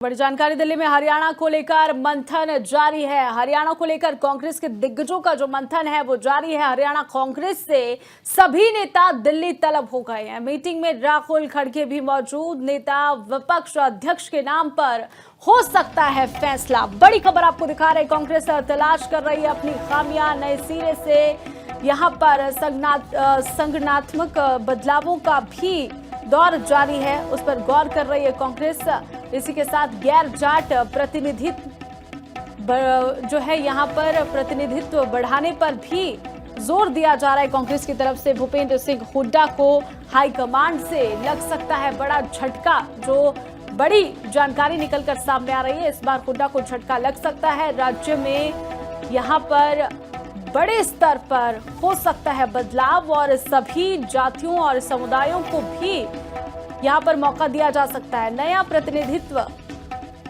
बड़ी जानकारी दिल्ली में हरियाणा को लेकर मंथन जारी है। हरियाणा को लेकर कांग्रेस के दिग्गजों का जो मंथन है वो जारी है। हरियाणा कांग्रेस से सभी नेता दिल्ली तलब हो गए हैं। मीटिंग में राहुल खड़गे भी मौजूद। नेता विपक्ष अध्यक्ष के नाम पर हो सकता है फैसला। बड़ी खबर आपको दिखा रहे, कांग्रेस तलाश कर रही है अपनी खामियां। नए सिरे से यहाँ पर संगठनात्मक बदलावों का भी दौर जारी है, उस पर गौर कर रही है कांग्रेस। इसी के साथ गैर जाट प्रतिनिधित्व जो है यहाँ पर प्रतिनिधित्व बढ़ाने पर भी जोर दिया जा रहा है कांग्रेस की तरफ से। भूपेंद्र सिंह हुड्डा को हाईकमांड से लग सकता है बड़ा झटका। जो बड़ी जानकारी निकलकर सामने आ रही है, इस बार हुड्डा को झटका लग सकता है। राज्य में यहाँ पर बड़े स्तर पर हो सकता है बदलाव और सभी जातियों और समुदायों को भी यहाँ पर मौका दिया जा सकता है। नया प्रतिनिधित्व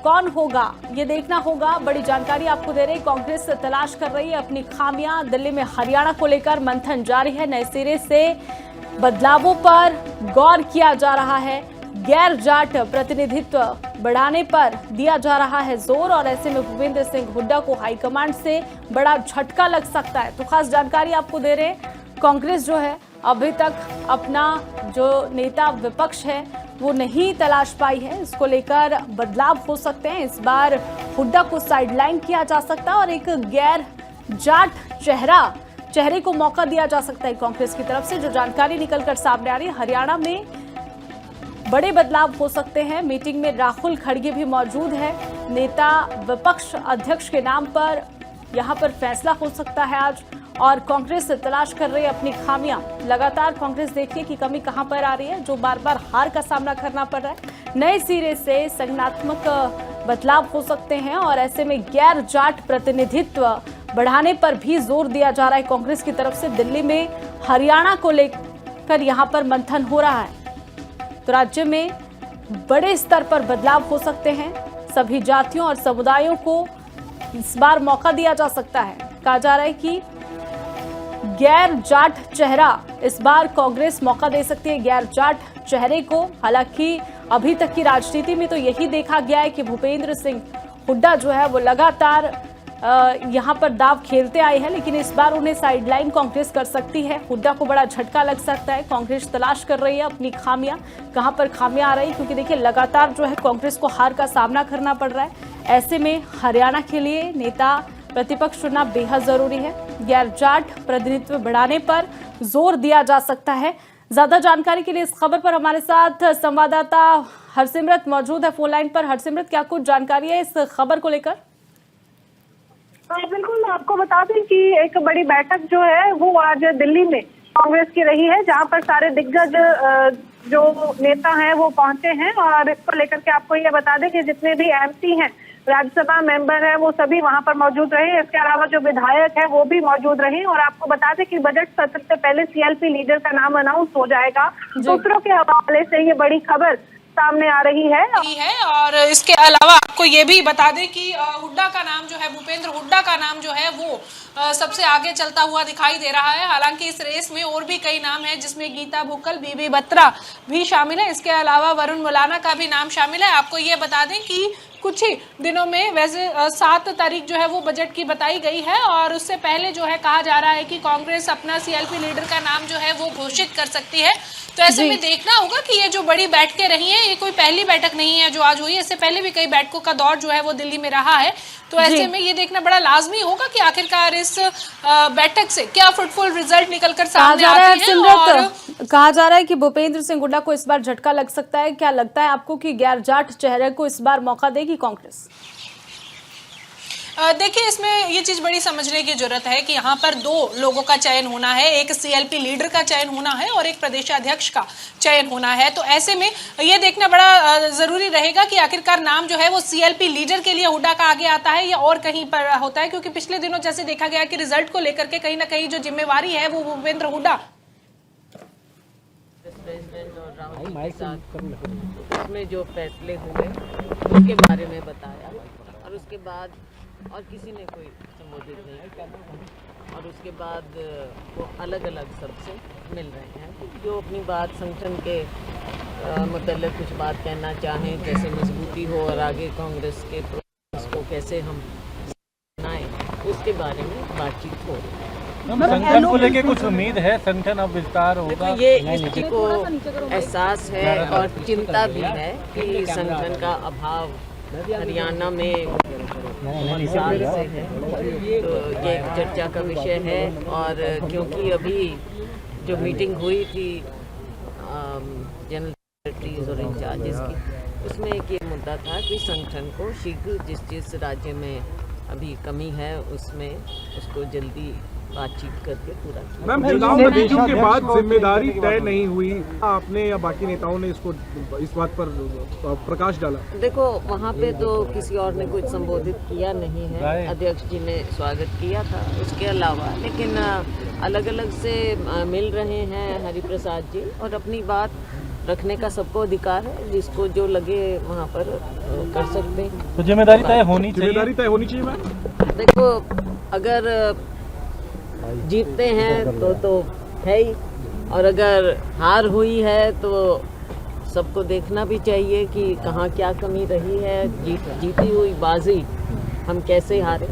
कौन होगा ये देखना होगा। बड़ी जानकारी आपको दे रही, कांग्रेस तलाश कर रही है अपनी खामियां। दिल्ली में हरियाणा को लेकर मंथन जारी है। नए सिरे से बदलावों पर गौर किया जा रहा है। गैर जाट प्रतिनिधित्व बढ़ाने पर दिया जा रहा है जोर और ऐसे में भूपेंद्र सिंह हुड्डा को हाईकमांड से बड़ा झटका लग सकता है। तो खास जानकारी आपको दे रहे हैं, कांग्रेस जो है अभी तक अपना जो नेता विपक्ष है वो नहीं तलाश पाई है। इसको लेकर बदलाव हो सकते हैं। इस बार हुड्डा को साइडलाइन किया जा सकता है और एक गैर जाट चेहरे को मौका दिया जा सकता है कांग्रेस की तरफ से। जो जानकारी निकलकर सामने आ रही है, हरियाणा में बड़े बदलाव हो सकते हैं। मीटिंग में राहुल खड़गे भी मौजूद है। नेता विपक्ष अध्यक्ष के नाम पर यहां पर फैसला हो सकता है आज। और कांग्रेस तलाश कर रही है अपनी खामियां। लगातार कांग्रेस देखिए कि कमी कहां पर आ रही है, जो बार बार हार का सामना करना पड़ रहा है। नए सिरे से संगठनात्मक बदलाव हो सकते हैं और ऐसे में गैर जाट प्रतिनिधित्व बढ़ाने पर भी जोर दिया जा रहा है कांग्रेस की तरफ से। दिल्ली में हरियाणा को लेकर यहां पर मंथन हो रहा है। तो राज्य में बड़े स्तर पर बदलाव हो सकते हैं। सभी जातियों और समुदायों को इस बार मौका दिया जा सकता है। कहा जा रहा है कि गैर जाट चेहरा इस बार कांग्रेस मौका दे सकती है गैर जाट चेहरे को। हालांकि अभी तक की राजनीति में तो यही देखा गया है कि भूपेंद्र सिंह हुड्डा जो है वो लगातार यहां पर दाव खेलते आए हैं, लेकिन इस बार उन्हें साइडलाइन कांग्रेस कर सकती है। हुड्डा को बड़ा झटका लग सकता है। कांग्रेस तलाश कर रही है अपनी खामियां, कहां पर खामियां आ रही, क्योंकि देखिए लगातार जो है कांग्रेस को हार का सामना करना पड़ रहा है। ऐसे में हरियाणा के लिए नेता प्रतिपक्ष चुनना बेहद जरूरी है। गैर जाट प्रतिनिधित्व बढ़ाने पर जोर दिया जा सकता है। ज्यादा जानकारी के लिए इस खबर पर हमारे साथ संवाददाता हरसिमरत मौजूद है फोन लाइन पर। हरसिमरत, क्या कुछ जानकारी है इस खबर को लेकर? बिल्कुल, मैं आपको बता दें कि एक बड़ी बैठक जो है वो आज दिल्ली में कांग्रेस की रही है, जहां पर सारे दिग्गज जो नेता हैं वो पहुंचे हैं। और इसको लेकर के आपको ये बता दें कि जितने भी एमपी हैं, राज्यसभा मेंबर है, वो सभी वहां पर मौजूद रहे। इसके अलावा जो विधायक है वो भी मौजूद रहे। और आपको बता दें कि बजट सत्र से पहले सीएलपी लीडर का नाम अनाउंस हो जाएगा। सूत्रों के हवाले से ये बड़ी खबर सामने आ रही है। और इसके अलावा आपको ये भी बता दें कि हुड्डा का नाम जो है, भूपेंद्र हुड्डा का नाम जो है वो सबसे आगे चलता हुआ दिखाई दे रहा है। हालांकि इस रेस में और भी कई नाम हैं, जिसमें गीता भुक्कल, बीबी बत्रा भी शामिल है। इसके अलावा वरुण मुलाना का भी नाम शामिल है। आपको ये बता दें कि कुछ ही दिनों में, वैसे 7 तारीख जो है वो बजट की बताई गई है और उससे पहले जो है कहा जा रहा है कि कांग्रेस अपना सीएलपी लीडर का नाम जो है वो घोषित कर सकती है। तो ऐसे में देखना होगा कि ये जो बड़ी बैठकें रही हैं, ये कोई पहली बैठक नहीं है जो आज हुई है। इससे पहले भी कई बैठकों का दौर जो है वो दिल्ली में रहा है। तो ऐसे में ये देखना बड़ा लाजमी होगा कि आखिरकार इस बैठक से क्या फ्रूटफुल रिजल्ट निकलकर सामने आते हैं। और कहा जा रहा है कि भूपेंद्र सिंह हुड्डा को इस बार झटका लग सकता है। क्या लगता है आपको कि गैर जाट चेहरे को इस बार मौका देगी कांग्रेस? देखिए, इसमें ये चीज बड़ी समझने की जरूरत है कि यहाँ पर 2 लोगों का चयन होना है। एक सीएलपी लीडर का चयन होना है और एक प्रदेशाध्यक्ष का चयन होना है। तो ऐसे में ये देखना बड़ा जरूरी रहेगा कि आखिरकार नाम जो है वो सीएलपी लीडर के लिए हुड्डा का आगे आता है या और कहीं पर होता है, क्योंकि पिछले दिनों जैसे देखा गया कि रिजल्ट को लेकर के कहीं ना कहीं जो जिम्मेवारी है वो भूपेंद्र हुड्डा उसमें जो फैसले हुए उसके बारे में बताया और उसके बाद और किसी ने कोई संबोधित नहीं किया। और उसके बाद वो अलग अलग सबसे मिल रहे हैं जो अपनी बात संगठन के मतलब कुछ बात कहना चाहें, कैसे मजबूती हो और आगे कांग्रेस के प्रोग्रेस को कैसे हम बनाएं, उसके बारे में बातचीत हो रही है। संगठन को लेके कुछ उम्मीद है? संगठन अब विस्तार देखो होगा? ये किसी को एहसास है और चिंता भी है कि संगठन का अभाव हरियाणा में साल से है, तो ये एक चर्चा का विषय है। और क्योंकि अभी जो मीटिंग हुई थी जनरल सेक्रेटरीज और इंचार्जेस की, उसमें एक ये मुद्दा था कि संगठन को शीघ्र जिस राज्य में अभी कमी है उसमें उसको जल्दी बातचीत करके पूरा किया। मैम, चुनाव नतीजों के बाद जिम्मेदारी तय नहीं हुई, आपने या बाकी नेताओं ने इसको इस बात पर प्रकाश डाला? देखो वहाँ पे तो किसी और ने कुछ संबोधित किया नहीं है, अध्यक्ष जी ने स्वागत किया था उसके अलावा, लेकिन अलग अलग से मिल रहे हैं हरिप्रसाद जी और अपनी बात रखने का सबको अधिकार है, जिसको जो लगे वहाँ पर कर सकते हैं। तो जिम्मेदारी तय होनी चाहिए। जिम्मेदारी तय होनी चाहिए मैम। देखो अगर जीतते हैं तो है ही, और अगर हार हुई है तो सबको देखना भी चाहिए कि कहाँ क्या कमी रही है, जीती हुई बाजी हम कैसे हारे।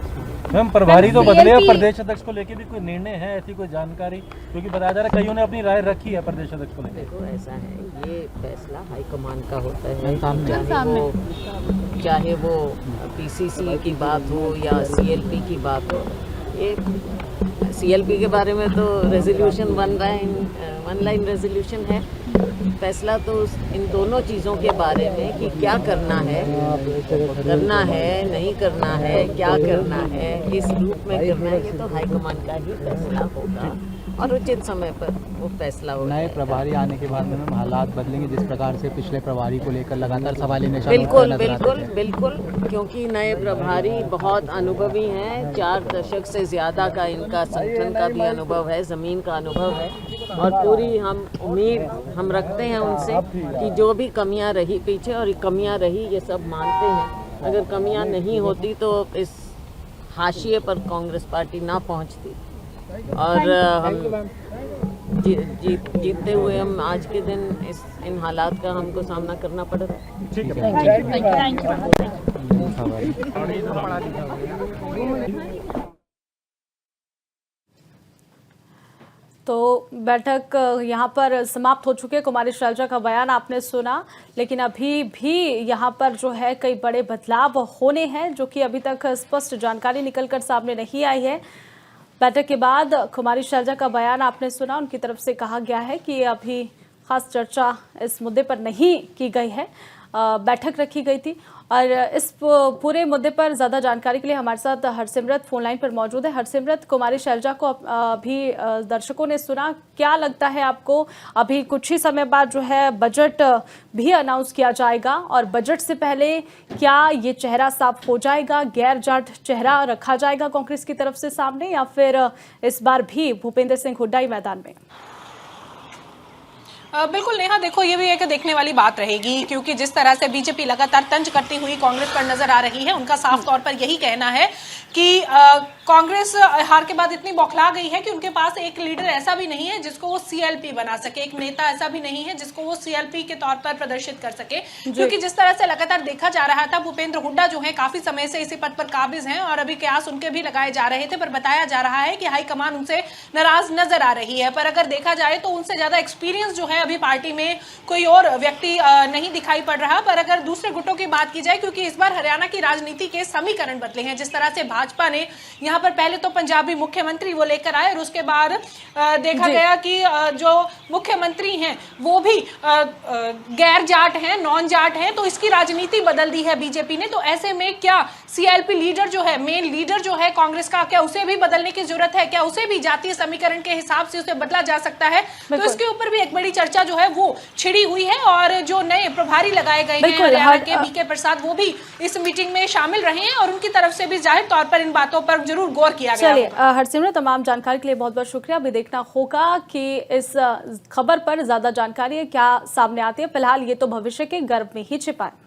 मैम प्रभारी तो बदले हैं, प्रदेश अध्यक्ष को लेके भी कोई निर्णय है, ऐसी कोई जानकारी? क्योंकि बताया जा रहा है कईयों ने अपनी राय रखी है प्रदेश अध्यक्ष को लेकर। देखो ऐसा है, ये फैसला हाईकमान का होता है, चाहे वो पीसीसी की बात हो या सीएलपी की बात हो। ये सीएलपी के बारे में तो रेजोल्यूशन वन लाइन रेजोल्यूशन है, फैसला तो इन दोनों चीज़ों के बारे में कि क्या करना है नहीं करना है, क्या करना है, किस रूप में करना है, ये तो हाईकमान का ही फैसला होगा और उचित समय पर वो फैसला होगा। नए प्रभारी आने के बाद में हालात बदलेंगे, जिस प्रकार से पिछले प्रभारी को लेकर लगातार सवाल निशान बिल्कुल, क्योंकि नए प्रभारी बहुत अनुभवी हैं, 4 दशक से ज़्यादा का इनका संगठन का भी अनुभव है, ज़मीन का अनुभव है और पूरी हम उम्मीद हम रखते हैं उनसे कि जो भी कमियां रही पीछे, और कमियां रही ये सब मानते हैं, अगर कमियां नहीं होती तो इस हाशिए पर कांग्रेस पार्टी ना पहुंचती और हम जीतते हुए हम आज के दिन इन हालात का हमको सामना करना पड़ रहा है। ठीक है। तो बैठक यहाँ पर समाप्त हो चुकी है। कुमारी शैलजा का बयान आपने सुना, लेकिन अभी भी यहाँ पर जो है कई बड़े बदलाव होने हैं, जो कि अभी तक स्पष्ट जानकारी निकलकर सामने नहीं आई है। बैठक के बाद कुमारी शैलजा का बयान आपने सुना, उनकी तरफ से कहा गया है कि अभी खास चर्चा इस मुद्दे पर नहीं की गई है, बैठक रखी गई थी। और इस पूरे मुद्दे पर ज़्यादा जानकारी के लिए हमारे साथ हरसिमरत फोन लाइन पर मौजूद है। हरसिमरत, कुमारी शैलजा को अभी दर्शकों ने सुना, क्या लगता है आपको? अभी कुछ ही समय बाद जो है बजट भी अनाउंस किया जाएगा और बजट से पहले क्या ये चेहरा साफ हो जाएगा, गैर जाट चेहरा रखा जाएगा कांग्रेस की तरफ से सामने, या फिर इस बार भी भूपेंद्र सिंह हुड्डा ही मैदान में? बिल्कुल नेहा, देखो ये भी एक देखने वाली बात रहेगी, क्योंकि जिस तरह से बीजेपी लगातार तंज करती हुई कांग्रेस पर नजर आ रही है, उनका साफ तौर पर यही कहना है कि कांग्रेस हार के बाद इतनी बौखला गई है कि उनके पास एक लीडर ऐसा भी नहीं है जिसको वो सीएलपी बना सके, एक नेता ऐसा भी नहीं है जिसको वो सीएलपी के तौर पर प्रदर्शित कर सके। क्योंकि जिस तरह से लगातार देखा जा रहा था, भूपेंद्र हुड्डा जो है काफी समय से इसी पद पर काबिज हैं और अभी कयास उनके भी लगाए जा रहे थे, पर बताया जा रहा है कि हाईकमान उनसे नाराज नजर आ रही है। पर अगर देखा जाए तो उनसे ज्यादा एक्सपीरियंस जो है अभी पार्टी में कोई और व्यक्ति नहीं दिखाई पड़ रहा। पर अगर दूसरे गुटों की बात की जाए, क्योंकि इस बार हरियाणा की राजनीति के समीकरण बदले हैं, जिस तरह से भाजपा ने यहाँ पर पहले तो पंजाबी मुख्यमंत्री वो लेकर आए और उसके बाद देखा गया कि जो मुख्यमंत्री हैं वो भी गैर जाट हैं, नॉन जाट हैं, तो इसकी राजनीति बदल दी है बीजेपी ने। तो ऐसे में क्या सीएलपी लीडर जो है, मेन लीडर जो है कांग्रेस का, क्या उसे भी बदलने की जरूरत है? क्या उसे भी जातीय समीकरण के हिसाब से उसे बदला जा सकता है? तो इसके ऊपर भी एक बड़ी चर्चा जो है वो छिड़ी हुई है और जो नए प्रभारी लगाए गए हैं हरियाणा के बीके प्रसाद, वो भी इस मीटिंग में शामिल रहे हैं और उनकी तरफ से भी जाहिर तौर पर इन बातों पर जरूर गौर किया गया। चलिए हरसिमरत, तमाम जानकारी के लिए बहुत बहुत शुक्रिया। अभी देखना होगा कि इस खबर पर ज्यादा जानकारी क्या सामने आती है। फिलहाल ये तो भविष्य के गर्भ में ही छिपा है।